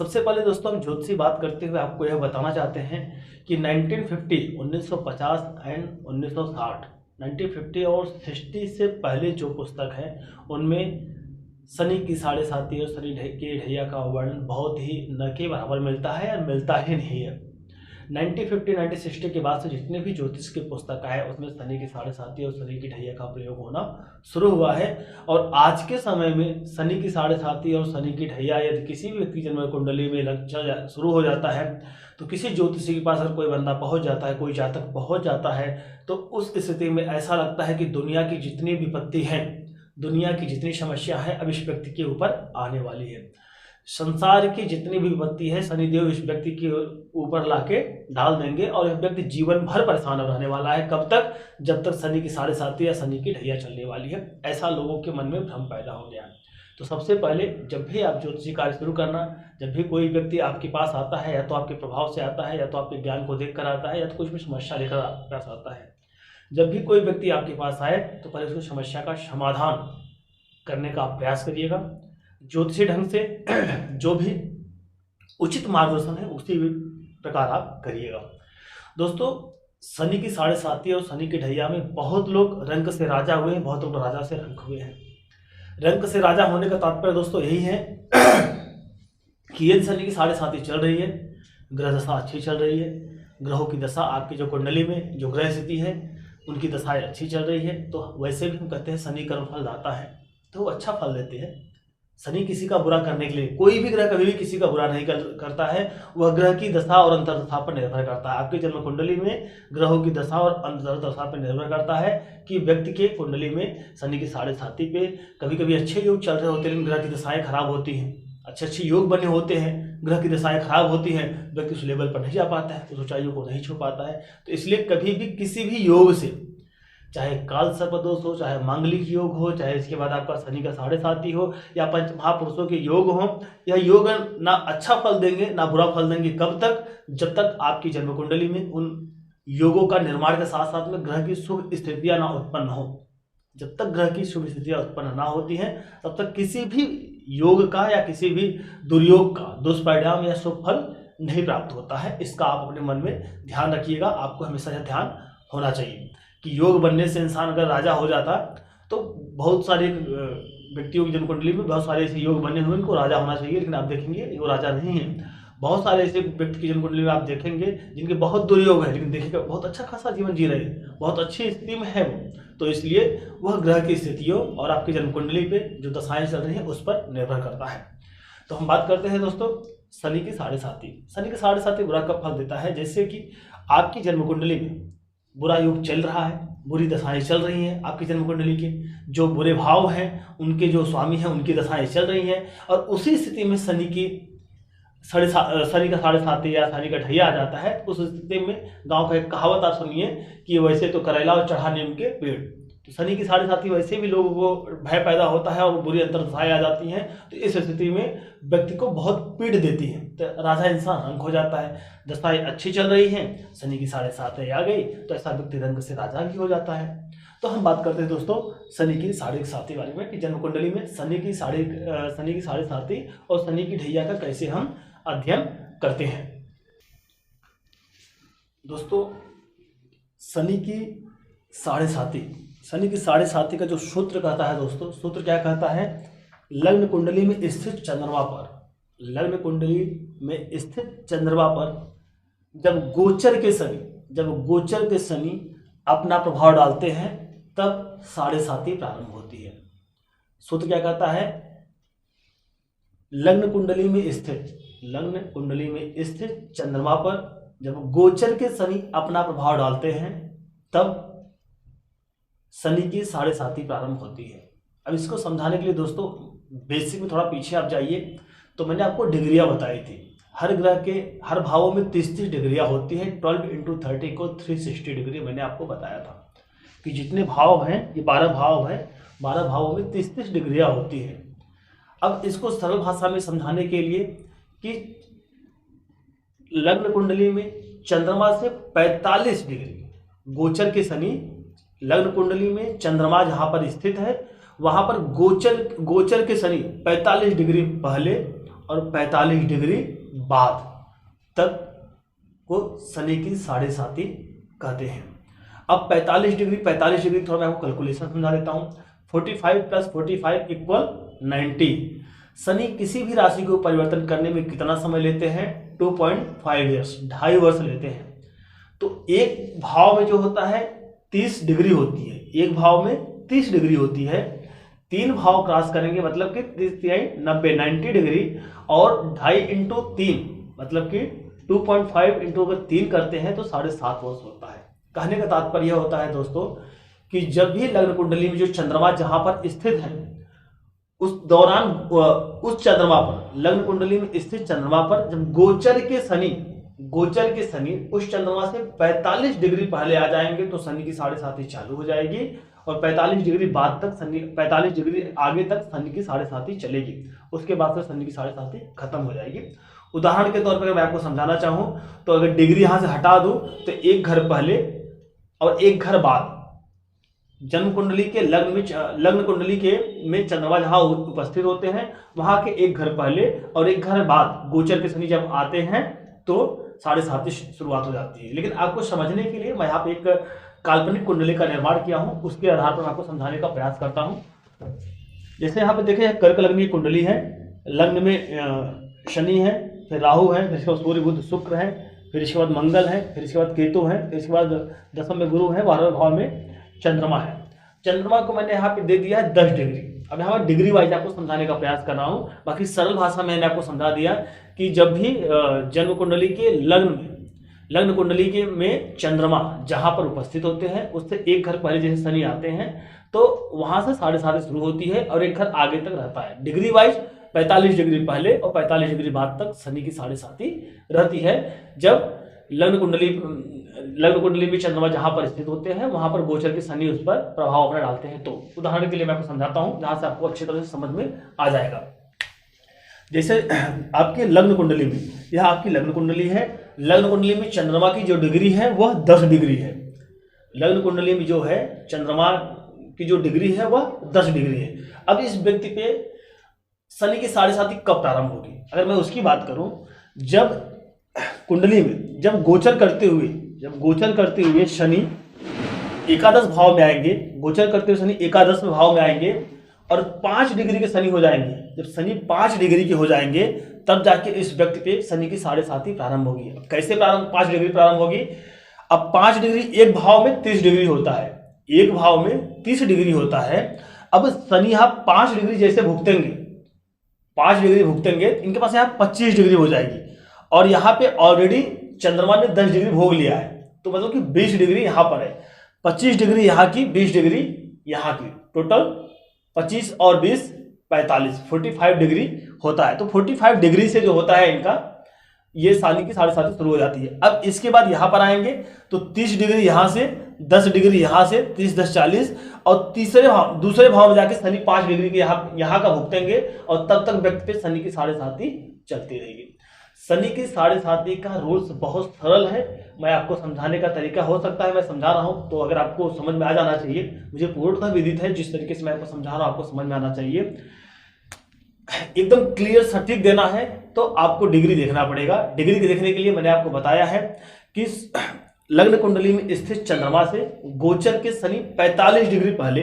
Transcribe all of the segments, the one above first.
सबसे पहले दोस्तों हम ज्योतिषी बात करते हुए आपको यह बताना चाहते हैं कि 1950, 1950 एंड 1960, 1950 और 60 से पहले जो पुस्तक है उनमें शनि की साढ़े साती और शनि के ढैया का वर्णन बहुत ही न के बराबर मिलता है या मिलता ही नहीं है। 1950, 1960 के बाद से जितने भी ज्योतिष की पुस्तक है उसमें शनि की साढ़े साती और शनि की ढैया का प्रयोग होना शुरू हुआ है। और आज के समय में शनि की साढ़े साती और शनि की ढैया यदि किसी भी व्यक्ति जन्म कुंडली में शुरू हो जाता है तो किसी ज्योतिषी के पास अगर कोई बंदा पहुंच जाता है, कोई जातक पहुंच जाता है, तो उस स्थिति में ऐसा लगता है कि दुनिया की जितनी विपत्ति है, दुनिया की जितनी समस्या है अब इस व्यक्ति के ऊपर आने वाली है। संसार की जितनी भी विपत्ति है शनिदेव इस व्यक्ति के ऊपर लाके डाल देंगे और यह व्यक्ति जीवन भर परेशान रहने वाला है। कब तक? जब तक शनि की साढ़े साती या शनि की ढैया चलने वाली है। ऐसा लोगों के मन में भ्रम पैदा हो गया है। तो सबसे पहले जब भी आप ज्योतिषी कार्य शुरू करना, जब भी कोई व्यक्ति आपके पास आता है या तो आपके प्रभाव से आता है या तो आपके ज्ञान को देख कर आता है या तो कुछ भी समस्या लेकर आपके पास आता है, जब भी कोई व्यक्ति आपके पास आए तो पहले उसकी समस्या का समाधान करने का आप प्रयास करिएगा। ज्योतिषी ढंग से जो भी उचित मार्गदर्शन है उसी प्रकार आप करिएगा। दोस्तों, शनि की साढ़े साती और शनि की ढैया में बहुत लोग रंक से राजा हुए हैं, बहुत लोग राजा से रंक हुए हैं। रंक से राजा होने का तात्पर्य दोस्तों यही है कि यदि शनि की साढ़े साती चल रही है, ग्रह दशा अच्छी चल रही है, ग्रहों की दशा आपकी जो कुंडली में जो ग्रह स्थिति है उनकी दशाएं अच्छी चल रही है, तो वैसे भी हम कहते हैं शनि कर्म फल दाता है, तो वो अच्छा फल देते हैं। शनि किसी का बुरा करने के लिए, कोई भी ग्रह कभी भी किसी का बुरा नहीं करता है, वह ग्रह की दशा और अंतर्दशा पर निर्भर करता है। आपके जन्म कुंडली में ग्रहों की दशा और अंतर्दशा पर निर्भर करता है कि व्यक्ति के कुंडली में शनि की साढ़े साती पे कभी कभी अच्छे योग चल रहे होते हैं लेकिन ग्रह की दशाएं खराब होती हैं, अच्छे अच्छे योग बने होते हैं, ग्रह की दशाएं खराब होती हैं, व्यक्ति उस लेवल पर नहीं जा पाता है, उस ऊंचाइयों को नहीं छू पाता है। तो इसलिए कभी भी किसी भी योग से, चाहे काल सर्पदोष हो, चाहे मांगलिक योग हो, चाहे इसके बाद आपका शनि का साढ़े साती हो या पंच महापुरुषों के योग हो, यह योग ना अच्छा फल देंगे ना बुरा फल देंगे। कब तक? जब तक आपकी जन्म कुंडली में उन योगों का निर्माण के साथ साथ में ग्रह की शुभ स्थितियां ना उत्पन्न हो। जब तक ग्रह की शुभ स्थितियां उत्पन्न ना होती हैं तब तक किसी भी योग का या किसी भी दुर्योग का दुष्परिणाम या शुभ फल नहीं प्राप्त होता है। इसका आप अपने मन में ध्यान रखिएगा। आपको हमेशा यह ध्यान होना चाहिए कि योग बनने से इंसान अगर राजा हो जाता तो बहुत सारे व्यक्तियों की जन्म कुंडली में बहुत सारे ऐसे योग बने हुए उनको राजा होना चाहिए, लेकिन आप देखेंगे वो राजा नहीं है। बहुत सारे ऐसे व्यक्ति की जन्म कुंडली में आप देखेंगे जिनके बहुत दुर्योग है लेकिन देखिएगा बहुत अच्छा खासा जीवन जी रहे हैं, बहुत अच्छी स्थिति में है वो। तो इसलिए वह ग्रह की स्थितियों और आपकी जन्म कुंडली पे जो दशाएं चल रही हैं उस पर निर्भर करता है। तो हम बात करते हैं दोस्तों शनि की साढ़े साती। शनि की साढ़े साती बुरा कब फल देता है? जैसे कि आपकी जन्म कुंडली में बुरा योग चल रहा है, बुरी दशाएं चल रही हैं, आपकी जन्म कुंडली के जो बुरे भाव हैं उनके जो स्वामी हैं उनकी दशाएं चल रही हैं, और उसी स्थिति में शनि का साढ़े साती या शनि का ढैया आ जाता है। उस स्थिति में गांव का एक कहावत आप सुनिए कि वैसे तो करेला और चढ़ा नीम के पेड़। तो शनि की साढ़े साती वैसे भी लोगों को भय पैदा होता है और बुरी अंतर्दशाएं आ जाती हैं, तो इस स्थिति में व्यक्ति को बहुत पीड़ देती है, तो राजा इंसान रंक हो जाता है। दशाएं अच्छी चल रही हैं, शनि की साढ़े साती आ गई तो ऐसा व्यक्ति रंग से राजा भी हो जाता है। तो हम बात करते हैं दोस्तों शनि की साढ़े साती बारे में कि जन्म कुंडली में शनि की साढ़े साती और शनि की ढैया का कैसे हम अध्ययन करते हैं। दोस्तों, शनि की साढ़े साती का जो सूत्र कहता है दोस्तों, सूत्र क्या कहता है? लग्न कुंडली में स्थित चंद्रमा पर, लग्न कुंडली में स्थित चंद्रमा पर जब गोचर के शनि अपना प्रभाव डालते हैं तब साढ़े साती प्रारंभ होती है। सूत्र क्या कहता है? लग्न कुंडली में स्थित चंद्रमा पर जब गोचर के शनि अपना प्रभाव डालते हैं तब शनि की साढ़े साती प्रारंभ होती है। अब इसको समझाने के लिए दोस्तों बेसिक में थोड़ा पीछे आप जाइए, तो मैंने आपको डिग्रियां बताई थी। हर ग्रह के हर भावों में 30 डिग्रियां होती है। 12 × 30 को 360 डिग्री मैंने आपको बताया था कि जितने भाव हैं, ये 12 भाव हैं, 12 भावों में 30 डिग्रियां होती है। अब इसको सरल भाषा में समझाने के लिए कि लग्न कुंडली में चंद्रमा से 45 डिग्री, गोचर के शनि लग्न कुंडली में चंद्रमा जहां पर स्थित है वहां पर गोचर के शनि 45 डिग्री पहले और 45 डिग्री बाद तक को शनि की साढ़े साती कहते हैं। अब 45 डिग्री थोड़ा मैं आपको कैलकुलेशन समझा देता हूँ। 45 + 45 = 90। शनि किसी भी राशि को परिवर्तन करने में कितना समय लेते हैं? 2.5 ईयर्स, 2.5 वर्ष लेते हैं। तो एक भाव में जो होता है 30 डिग्री होती है, एक भाव में 30 डिग्री होती है। 3 भाव क्रॉस करेंगे मतलब कि 90 डिग्री, और 2.5 × 3 मतलब कि 2.5 इंटू अगर 3 करते हैं तो 7.5 वर्ष होता है। कहने का तात्पर्य यह होता है दोस्तों कि जब भी लग्न कुंडली में जो चंद्रमा जहां पर स्थित है उस दौरान उस चंद्रमा पर, लग्न कुंडली में स्थित चंद्रमा पर जब गोचर के शनि उस चंद्रमा से 45 डिग्री पहले आ जाएंगे तो शनि की साढ़े साती चालू हो जाएगी, और 45 डिग्री बाद तक 45 डिग्री आगे तक शनि की साढ़े साती चलेगी। उसके बाद से शनि की साढ़े साती खत्म हो जाएगी। उदाहरण के तौर पर मैं आपको समझाना चाहूं तो अगर डिग्री यहां से हटा दूं तो एक घर पहले और एक घर बाद, जन्म कुंडली के लग्न कुंडली के में चंद्रमा जहां उपस्थित होते हैं वहां के एक घर पहले और एक घर बाद गोचर के शनि जब आते हैं तो साढ़े साती शुरुआत हो जाती है। लेकिन आपको समझने के लिए मैं यहाँ पे एक काल्पनिक कुंडली का निर्माण किया हूँ, उसके आधार पर मैं आपको समझाने का प्रयास करता हूँ। जैसे यहाँ पे देखें कर्क लग्न की कुंडली है, लग्न में शनि है, फिर राहु है, फिर इसके बाद सूर्य बुध शुक्र है, फिर इसके बाद मंगल है, फिर इसके बाद केतु है, फिर इसके बाद 10वें में गुरु है, 12वें भाव में चंद्रमा है। चंद्रमा को मैंने यहाँ पे दे दिया है 10 डिग्री। अब यहाँ डिग्री वाइज आपको समझाने का प्रयास कर रहा हूँ, बाकी सरल भाषा में मैंने आपको समझा दिया कि जब भी जन्म कुंडली के लग्न कुंडली के में चंद्रमा जहां पर उपस्थित होते हैं उससे एक घर पहले जैसे शनि आते हैं तो वहां से साढ़े साती शुरू होती है और एक घर आगे तक रहता है। डिग्री वाइज 45 डिग्री पहले और 45 डिग्री बाद तक शनि की साढ़े साती रहती है। जब लग्न कुंडली में चंद्रमा जहां पर स्थित होते हैं वहां पर गोचर के शनि उस पर प्रभाव अपना डालते हैं। तो उदाहरण के लिए मैं आपको समझाता हूं जहां से आपको अच्छी तरह से समझ में आ जाएगा। जैसे आपके लग्न कुंडली में, यह आपकी लग्न कुंडली है, लग्न कुंडली में चंद्रमा की जो डिग्री है वह 10 डिग्री है। लग्न कुंडली में जो है चंद्रमा की जो डिग्री है वह 10 डिग्री है। अब इस व्यक्ति पे शनि की साढ़े साती कब प्रारंभ होगी? अगर मैं उसकी बात करूं, जब कुंडली में जब गोचर करते हुए शनि एकादश भाव में आएंगे, गोचर करते हुए शनि एकादश में भाव में आएंगे और 5 डिग्री के शनि हो जाएंगे। जब शनि 5 डिग्री के हो जाएंगे तब जाके इस व्यक्ति पे शनि की साढ़े साती प्रारंभ होगी। अब कैसे 5 डिग्री प्रारंभ होगी? अब 5 डिग्री एक भाव में 30 डिग्री होता है, एक भाव में 30 डिग्री होता है। अब शनि यहाँ 5 डिग्री जैसे भुगतेंगे, 5 डिग्री भुगतेंगे, इनके पास यहाँ 25 डिग्री हो जाएगी और यहाँ पे ऑलरेडी चंद्रमा ने 10 डिग्री भोग लिया है, तो मतलब कि 20 डिग्री यहाँ पर है, 25 डिग्री यहाँ की, 20 डिग्री यहाँ की, टोटल 25 और 20 45 डिग्री होता है। तो 45 डिग्री से जो होता है इनका ये शनि की साढ़े साती शुरू हो जाती है। अब इसके बाद यहाँ पर आएंगे तो 30 डिग्री यहाँ से, 10 डिग्री यहाँ से, 30 10 40 और दूसरे भाव में जाके शनि 5 डिग्री के यहाँ का भुगतेंगे और तब तक व्यक्ति पे शनि की साढ़े साती चलती रहेगी। शनि की साढ़े साती का रूल्स बहुत सरल है, मैं आपको समझाने का तरीका हो सकता है मैं समझा रहा हूं तो अगर आपको समझ में आ जाना चाहिए, मुझे पूर्णतः विदित है जिस तरीके से मैं आपको समझा रहा हूं आपको समझ में आना चाहिए। एकदम क्लियर सटीक देना है तो आपको डिग्री देखना पड़ेगा। डिग्री देखने के लिए मैंने आपको बताया है कि लग्न कुंडली में स्थित चंद्रमा से गोचर के शनि 45 डिग्री पहले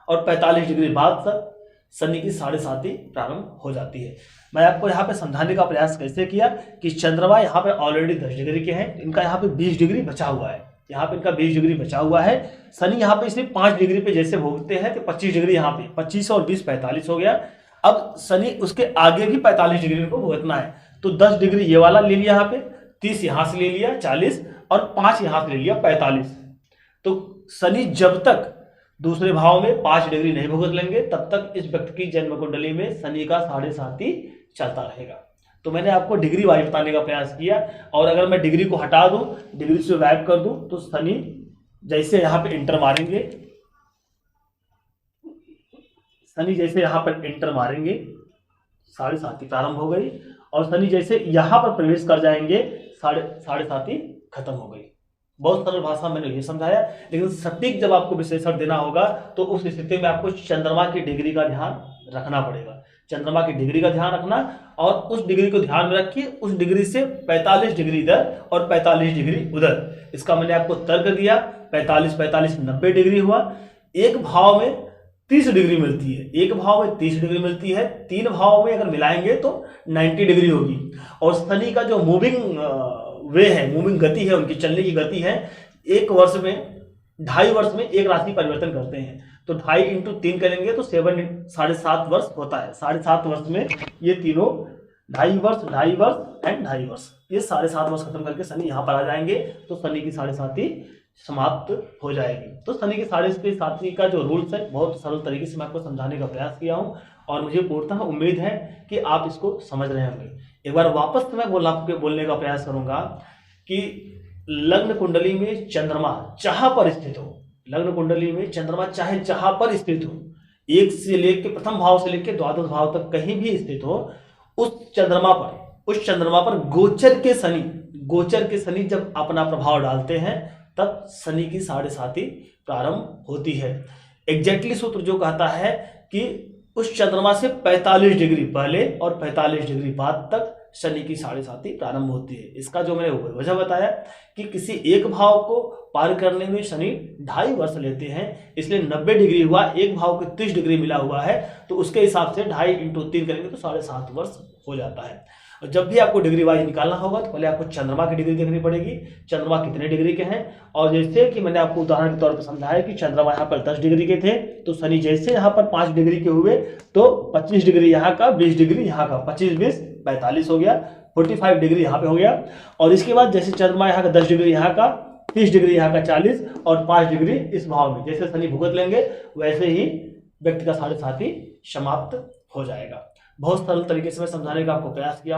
और 45 डिग्री बाद तक शनि की साढ़े साती प्रारंभ हो जाती है। मैं आपको यहाँ पे समझाने का प्रयास कैसे किया कि चंद्रमा यहाँ पे ऑलरेडी 10 डिग्री के हैं, इनका यहाँ पे 20 डिग्री बचा हुआ है, यहाँ पे इनका 20 डिग्री बचा हुआ है। शनि यहाँ पे सिर्फ 5 डिग्री पे जैसे भोगते हैं तो 25 डिग्री यहाँ पे, 25 और 20 45 हो गया। अब शनि उसके आगे भी 45 डिग्री को भुगतना है तो 10 डिग्री ये वाला ले लिया यहाँ पे, 30 यहाँ से ले लिया 40 और 5 यहाँ से ले लिया 45। तो शनि जब तक दूसरे भाव में 5 डिग्री नहीं भुगत लेंगे तब तक इस व्यक्ति की जन्म कुंडली में शनि का साढ़े साती चलता रहेगा। तो मैंने आपको डिग्री वाइज बताने का प्रयास किया और अगर मैं डिग्री को हटा दूं, डिग्री से गायब कर दूं तो शनि जैसे यहां पे इंटर मारेंगे, साढ़े साती प्रारंभ हो गई और शनि जैसे यहां पर प्रवेश कर जाएंगे साढ़े साती खत्म हो गई। बहुत सरल भाषा मैंने ये समझाया, लेकिन सटीक जब आपको विश्लेषण देना होगा तो उस स्थिति में आपको चंद्रमा की डिग्री का ध्यान रखना पड़ेगा। चंद्रमा की डिग्री का ध्यान रखना और उस डिग्री को ध्यान में रखिए, उस डिग्री से 45 डिग्री इधर और 45 डिग्री उधर। इसका मैंने आपको तर्क दिया, 45 45 90 डिग्री हुआ। एक भाव में 30 डिग्री मिलती है, एक भाव में 30 डिग्री मिलती है, तीन भाव में अगर मिलाएंगे तो 90 डिग्री होगी। और शनि का जो मूविंग वे है, मूविंग गति है, उनकी चलने की गति है, एक वर्ष में 2.5 वर्ष में एक राशि परिवर्तन करते हैं। तो 2.5 इंटू 3 करेंगे तो 7.5 वर्ष होता है। 7.5 वर्ष में ये तीनों 2.5 वर्ष, 2.5 वर्ष एंड 2.5 वर्ष, ये 7.5 वर्ष खत्म करके शनि यहाँ पर आ जाएंगे। तो शनि की 7.5 समाप्त हो जाएगी। तो शनि की 7.5 का जो रूल्स है, बहुत सरल तरीके से मैं आपको समझाने का प्रयास किया हूँ और मुझे पूर्णतः उम्मीद है कि आप इसको समझ रहे होंगे। एक बार वापस मैं बोलने का प्रयास करूंगा कि लग्न कुंडली में चंद्रमा जहां पर स्थित हो, लग्न कुंडली में चंद्रमा चाहे जहां पर स्थित हो, एक से लेकर प्रथम भाव से लेकर द्वादश भाव तक कहीं भी स्थित हो, उस चंद्रमा पर गोचर के शनि जब अपना प्रभाव डालते हैं तब शनि की 7.5 प्रारंभ होती है। एग्जैक्टली सूत्र जो कहता है कि उस चंद्रमा से 45 डिग्री पहले और 45 डिग्री बाद तक शनि की 7.5 प्रारंभ होती है। इसका जो मैंने वजह बताया कि किसी एक भाव को पार करने में शनि 2.5 वर्ष लेते हैं, इसलिए 90 डिग्री हुआ, एक भाव को 30 डिग्री मिला हुआ है, तो उसके हिसाब से 2.5 इंटू 3 करेंगे तो 7.5 वर्ष हो जाता है। और जब भी आपको डिग्री वाइज निकालना होगा तो पहले आपको चंद्रमा की डिग्री देखनी पड़ेगी, चंद्रमा कितने डिग्री के हैं। और जैसे कि मैंने आपको उदाहरण के तौर पर समझाया कि चंद्रमा यहाँ पर 10 डिग्री के थे, तो शनि जैसे यहाँ पर 5 डिग्री के हुए तो 25 डिग्री यहाँ का, 20 डिग्री यहाँ का, 25 20 45 हो गया, 45 डिग्री यहाँ पे हो गया। और इसके बाद जैसे चंद्रमा यहाँ का 10 डिग्री यहाँ का, 30 डिग्री यहाँ का 40 और 5 डिग्री इस भाव में जैसे शनि भुगत लेंगे वैसे ही व्यक्ति का 7.5 समाप्त हो जाएगा। बहुत सरल तरीके से मैं समझाने का आपको प्रयास किया।